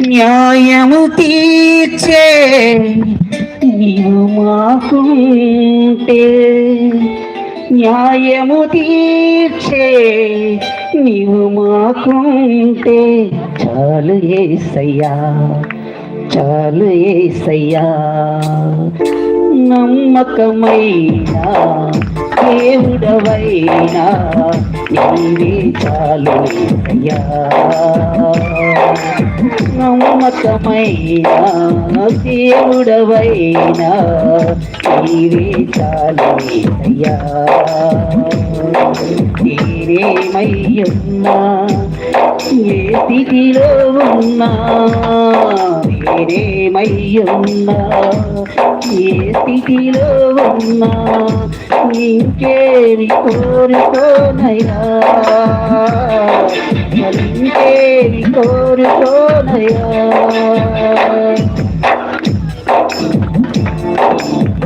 న్యాయము తీర్చే నీవు మాకుంటే, న్యాయము తీర్చే నీవు మాకుంటే చాలు యేసయ్యా, చాలు యేసయ్యా. నమ్మకమైనా దేవుడవైనా నీవే చాలు యేసయ్యా. నమ్మకమైనా దేవుడవైనా నీవే చాలు యేసయ్యా. నేనేమయ్యున్నా ఏ స్థితిలో ఉన్నా, నేనేమయ్యున్నా ఏ స్థితిలో ఉన్నా ఇంకేమి కోరుకోనయ్యా, ఇంకేమి కోరుకోనయ్యా.